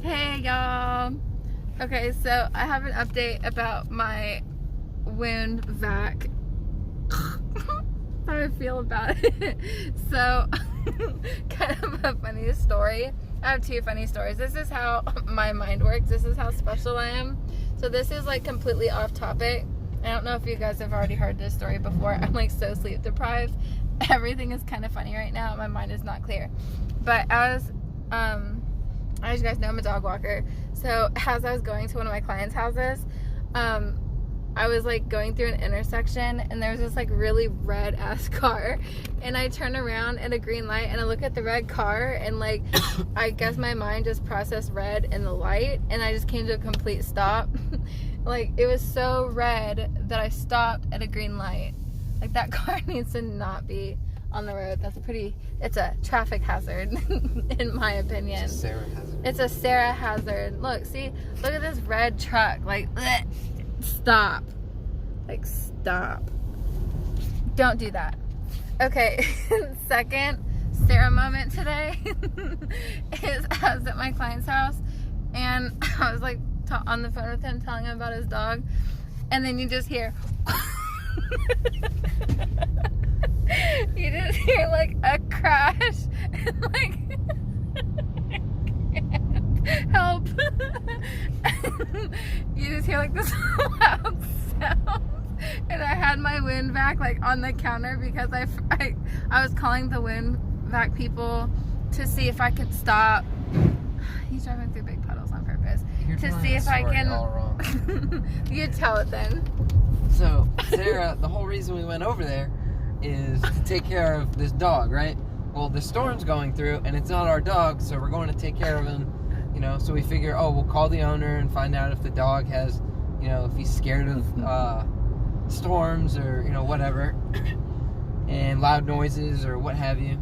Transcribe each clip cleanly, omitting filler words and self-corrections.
Hey y'all. Okay, so I have an update about my wound vac. How I feel about it. So, kind of a funny story. I have two funny stories. This is how my mind works. This is how special I am. So this is like completely off topic. I don't know if you guys have already heard this story before. I'm like so sleep deprived. Everything is kind of funny right now. My mind is not clear. But as you guys know, I'm a dog walker. So as I was going to one of my clients' houses, I was like going through an intersection and there was this like really red ass car, and I turn around at a green light and I look at the red car and like I guess my mind just processed red in the light and I just came to a complete stop. Like it was so red that I stopped at a green light. Like that car needs to not be on the road. It's a traffic hazard in my opinion. It's a Sarah hazard. It's a Sarah hazard. Look at this red truck. Like, bleh. Stop. Like, stop. Don't do that. Okay, second Sarah moment today is I was at my client's house and I was like on the phone with him telling him about his dog, and then you just hear you just hear like a crash and like help. You just hear like this loud sound, and I had my wind vac like on the counter because I was calling the wind vac people to see if I could stop. He's driving through big puddles on purpose. You're to telling see the if I story can. all wrong. You tell it then. So Sarah, the whole reason we went over there is to take care of this dog, right? Well, the storm's going through and it's not our dog, so we're going to take care of him. You know, so we figure, we'll call the owner and find out if the dog has, if he's scared of storms or, whatever, and loud noises or what have you.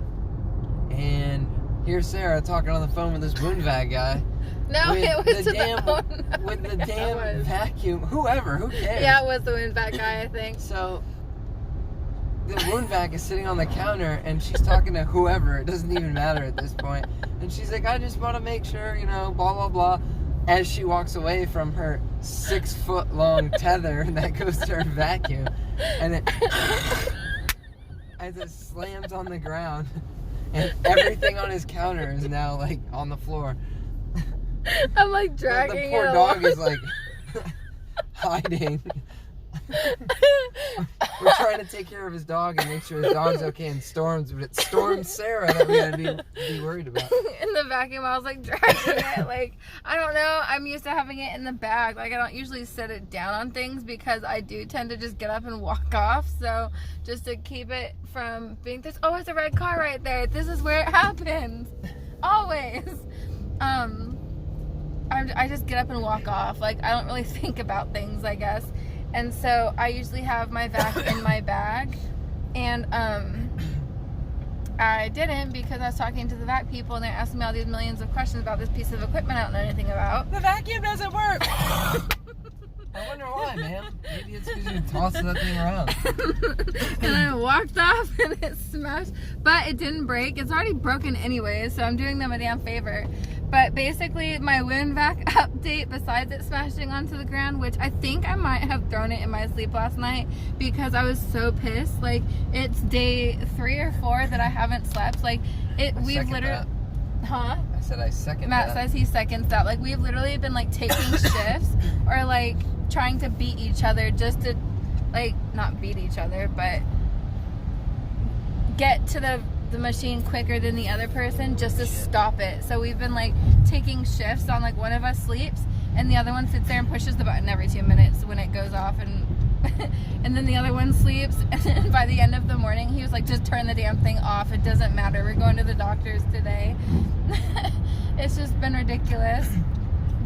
And here's Sarah talking on the phone with this wound vac guy. No, it was with the damn vacuum. Who cares? Yeah, it was the wind vac guy, I think. So the wound vac is sitting on the counter and she's talking to whoever. It doesn't even matter at this point. And she's like, I just want to make sure, blah, blah, blah. As she walks away from her 6-foot-long tether that goes to her vacuum. And it as it slams on the ground. And everything on his counter is now, like, on the floor. I'm, like, dragging it The poor dog is, like, hiding. We're trying to take care of his dog and make sure his dog's okay in storms, but it's Storm Sarah that we gotta be worried about. In the vacuum, I was like dragging it. Like, I don't know. I'm used to having it in the bag. Like, I don't usually set it down on things because I do tend to just get up and walk off. So, just to keep it from being this, it's a red car right there. This is where it happens. Always. I just get up and walk off. Like, I don't really think about things, I guess. And so I usually have my vac in my bag, and I didn't because I was talking to the vac people and they're asking me all these millions of questions about this piece of equipment I don't know anything about. The vacuum doesn't work! I wonder why, man. Maybe it's because you tossed that thing around. And I walked off and it smashed, but it didn't break. It's already broken anyway, so I'm doing them a damn favor. But basically, my wind vac update, besides it smashing onto the ground, which I think I might have thrown it in my sleep last night because I was so pissed. Like, it's day 3 or 4 that I haven't slept. Like, we've literally... Huh? I said I second Matt that. says he seconds that. Like, we've literally been, like, taking shifts or, like, trying to beat each other just to, like, not beat each other, but get to the machine quicker than the other person just to stop it. So we've been like taking shifts on, like, one of us sleeps and the other one sits there and pushes the button every 2 minutes when it goes off, and and then the other one sleeps, and then by the end of the morning he was like, just turn the damn thing off, it doesn't matter, we're going to the doctor's today. It's just been ridiculous.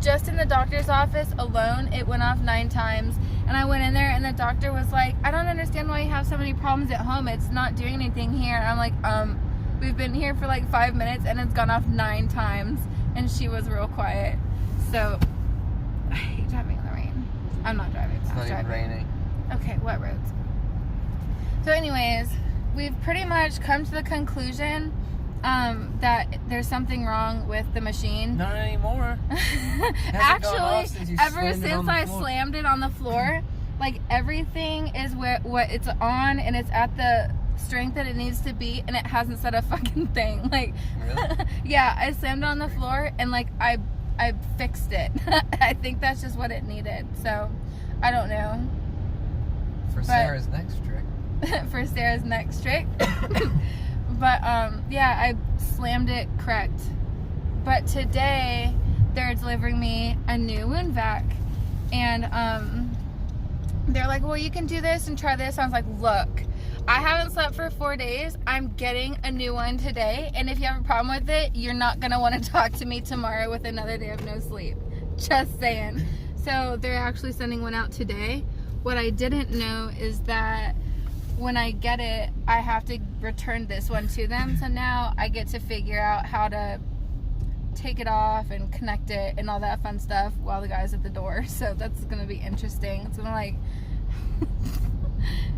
Just in the doctor's office alone, it went off 9 times. And I went in there and the doctor was like, I don't understand why you have so many problems at home. It's not doing anything here. And I'm like, we've been here for like 5 minutes and it's gone off 9 times. And she was real quiet. So, I hate driving in the rain. I'm not driving. It's not even raining. Okay, wet roads. So anyways, we've pretty much come to the conclusion that there's something wrong with the machine. Not anymore. Actually, ever slammed it on since the I floor? slammed it on the floor, like everything is what it's on, and it's at the strength that it needs to be, and it hasn't said a fucking thing. Like, Really? yeah, I slammed it on the floor, and like I fixed it. I think that's just what it needed. So, I don't know. For Sarah's next trick. For Sarah's next trick. But yeah, I slammed it correct. But today they're delivering me a new wound vac, and they're like, well, you can do this and try this. I was like, look, I haven't slept for 4 days. I'm getting a new one today, and if you have a problem with it, you're not gonna want to talk to me tomorrow with another day of no sleep. Just saying. So they're actually sending one out today. What I didn't know is that when I get it, I have to return this one to them. So now I get to figure out how to take it off and connect it and all that fun stuff while the guy's at the door. So that's gonna be interesting. It's gonna like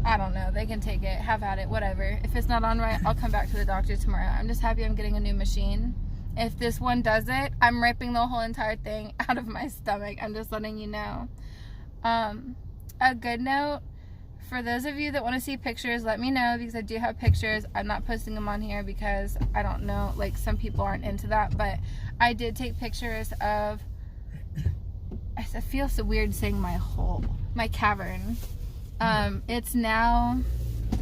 I don't know, they can take it, have at it, whatever. If it's not on right, I'll come back to the doctor tomorrow. I'm just happy I'm getting a new machine. If this one does it, I'm ripping the whole entire thing out of my stomach. I'm just letting you know. A good note, for those of you that want to see pictures, let me know, because I do have pictures. I'm not posting them on here because I don't know, like some people aren't into that, but I did take pictures of, I feel so weird saying my cavern. It's now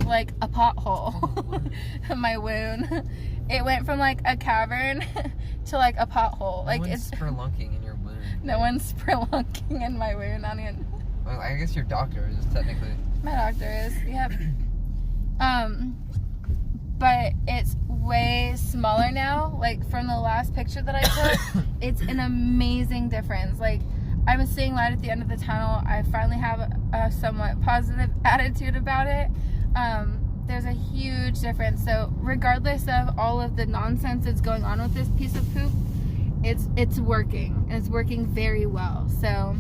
like a pothole. My wound. It went from like a cavern to like a pothole. Like It's spelunking in your wound. No one's spelunking in my wound. Not even. Well, I guess your doctor is technically. My doctor is, yep. But it's way smaller now. Like from the last picture that I took, it's an amazing difference. Like I'm seeing light at the end of the tunnel. I finally have a somewhat positive attitude about it. There's a huge difference. So regardless of all of the nonsense that's going on with this piece of poop, it's working, and it's working very well. So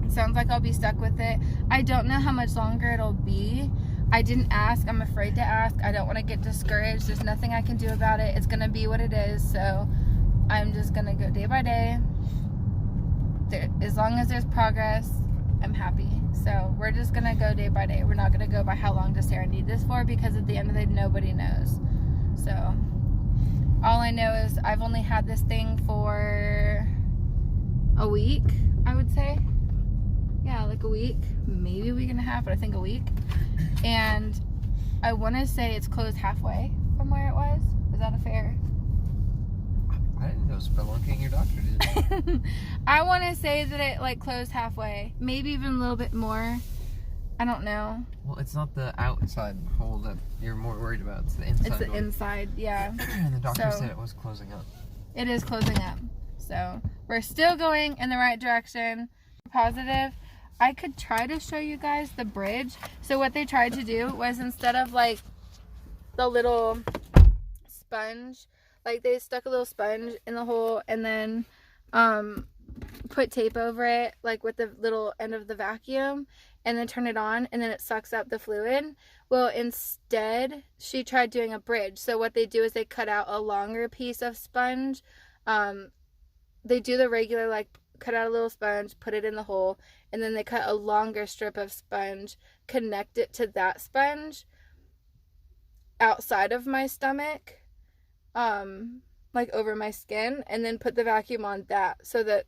it sounds like I'll be stuck with it. I don't know how much longer it'll be. I didn't ask. I'm afraid to ask. I don't want to get discouraged. There's nothing I can do about it. It's gonna be what it is. So I'm just gonna go day by day. As long as there's progress, I'm happy. So we're just gonna go day by day. We're not gonna go by how long does Sarah need this for, because at the end of the day, nobody knows. So all I know is I've only had this thing for a week, I would say. Yeah, like a week, maybe a week and a half, but I think a week. And I want to say it's closed halfway from where it was. Is that a fair? I didn't know spelunking your doctor did. I want to say that it like closed halfway, maybe even a little bit more. I don't know. Well, it's not the outside hole that you're more worried about. It's the inside. It's the one. inside, yeah. And the doctor So- said it was closing up. It is closing up. So we're still going in the right direction. Positive. I could try to show you guys the bridge. So what they tried to do was, instead of like the little sponge, like they stuck a little sponge in the hole and then put tape over it, like with the little end of the vacuum, and then turn it on, and then it sucks up the fluid. Well, instead she tried doing a bridge. So what they do is they cut out a longer piece of sponge. They do the regular, like, cut out a little sponge, put it in the hole, and then they cut a longer strip of sponge, connect it to that sponge outside of my stomach, like over my skin, and then put the vacuum on that, so that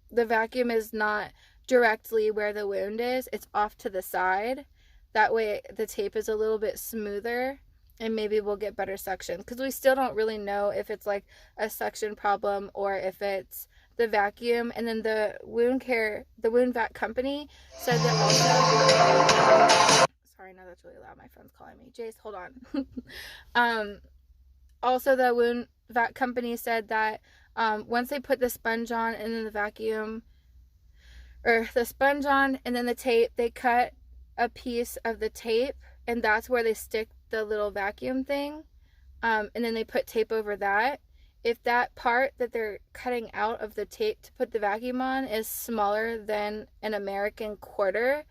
the vacuum is not directly where the wound is, it's off to the side. That way the tape is a little bit smoother, and maybe we'll get better suction, because we still don't really know if it's like a suction problem or if it's the vacuum. And then the wound vac company said that also, sorry, no, that's really loud, my friend's calling me. Jace, hold on. Also the wound vac company said that once they put the sponge on and then the vacuum, or the sponge on and then the tape, they cut a piece of the tape, and that's where they stick the little vacuum thing, and then they put tape over that. If that part that they're cutting out of the tape to put the vacuum on is smaller than an American quarter,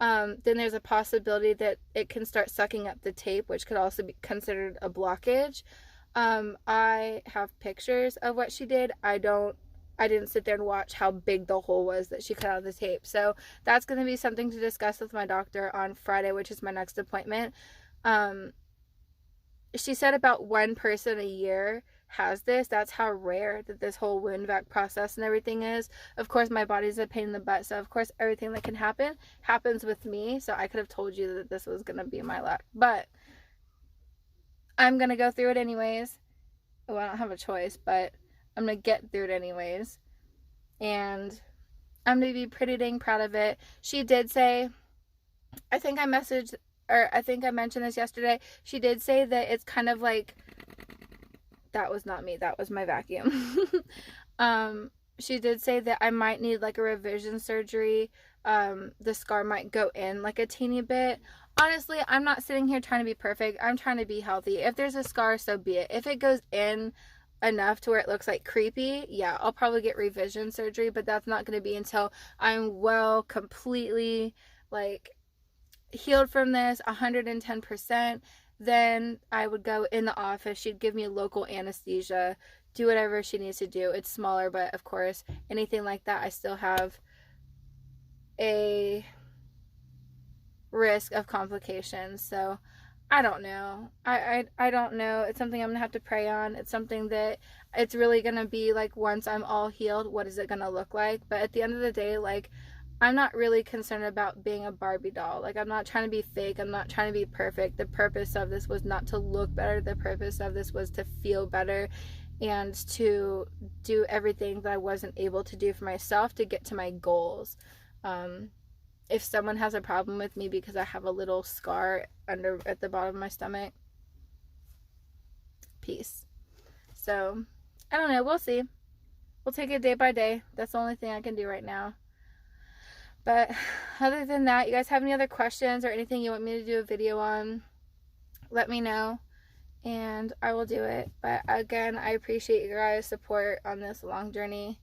then there's a possibility that it can start sucking up the tape, which could also be considered a blockage. I have pictures of what she did. I didn't sit there and watch how big the hole was that she cut out of the tape. So that's going to be something to discuss with my doctor on Friday, which is my next appointment. She said about 1 person a year has this. That's how rare that this whole wound vac process and everything is. Of course, my body's a pain in the butt, so of course everything that can happen happens with me. So I could have told you that this was going to be my luck, but I'm going to go through it anyways. Well, I don't have a choice, but I'm going to get through it anyways. And I'm going to be pretty dang proud of it. She did say, I think I mentioned this yesterday. She did say that it's kind of like, that was not me, that was my vacuum. She did say that I might need like a revision surgery. The scar might go in like a teeny bit. Honestly, I'm not sitting here trying to be perfect. I'm trying to be healthy. If there's a scar, so be it. If it goes in enough to where it looks like creepy, yeah, I'll probably get revision surgery, but that's not going to be until I'm completely like healed from this 110%. Then I would go in the office. She'd give me local anesthesia, do whatever she needs to do. It's smaller, but of course, anything like that, I still have a risk of complications. So I don't know. I don't know. It's something I'm gonna have to pray on. It's something that it's really gonna be like, once I'm all healed, what is it gonna look like? But at the end of the day, like, I'm not really concerned about being a Barbie doll. Like, I'm not trying to be fake. I'm not trying to be perfect. The purpose of this was not to look better. The purpose of this was to feel better and to do everything that I wasn't able to do for myself to get to my goals. If someone has a problem with me because I have a little scar at the bottom of my stomach, peace. So, I don't know. We'll see. We'll take it day by day. That's the only thing I can do right now. But other than that, you guys have any other questions or anything you want me to do a video on, let me know and I will do it. But again, I appreciate your guys' support on this long journey.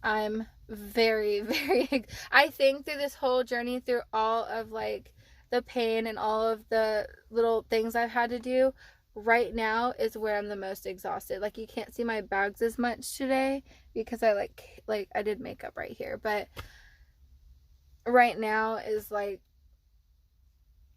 I'm very, very, I think through this whole journey, through all of like the pain and all of the little things I've had to do, right now is where I'm the most exhausted. Like, you can't see my bags as much today because I like I did makeup right here, but right now is like,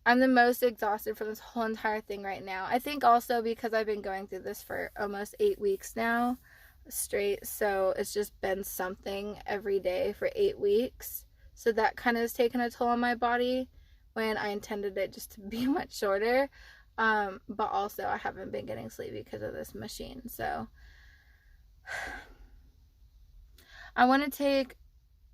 I'm the most exhausted from this whole entire thing right now. I think also because I've been going through this for almost 8 weeks now straight, so it's just been something every day for 8 weeks, so that kind of has taken a toll on my body when I intended it just to be much shorter. But also I haven't been getting sleep because of this machine. So I want to take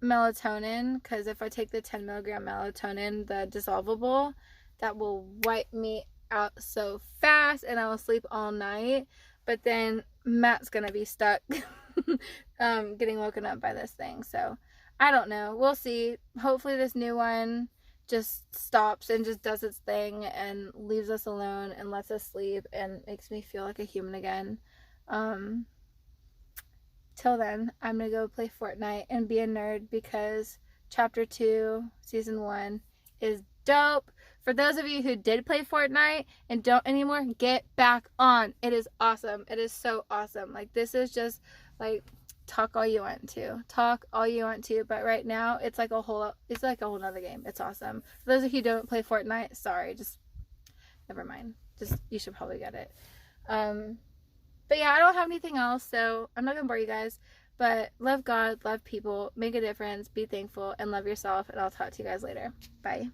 melatonin, because if I take the 10 milligram melatonin, the dissolvable, that will wipe me out so fast and I will sleep all night. But then Matt's gonna be stuck getting woken up by this thing. So I don't know, we'll see. Hopefully this new one just stops and just does its thing and leaves us alone and lets us sleep and makes me feel like a human again. Till then, I'm gonna go play Fortnite and be a nerd, because chapter 2 season 1 is dope. For those of you who did play Fortnite and don't anymore, get back on. It is awesome. It is so awesome. Like, this is just like, talk all you want to, but right now it's like a whole nother game. It's awesome. For those of you who don't play Fortnite, sorry, just never mind. Just, you should probably get it. But yeah, I don't have anything else, so I'm not gonna bore you guys. But love God, love people, make a difference, be thankful, and love yourself. And I'll talk to you guys later. Bye.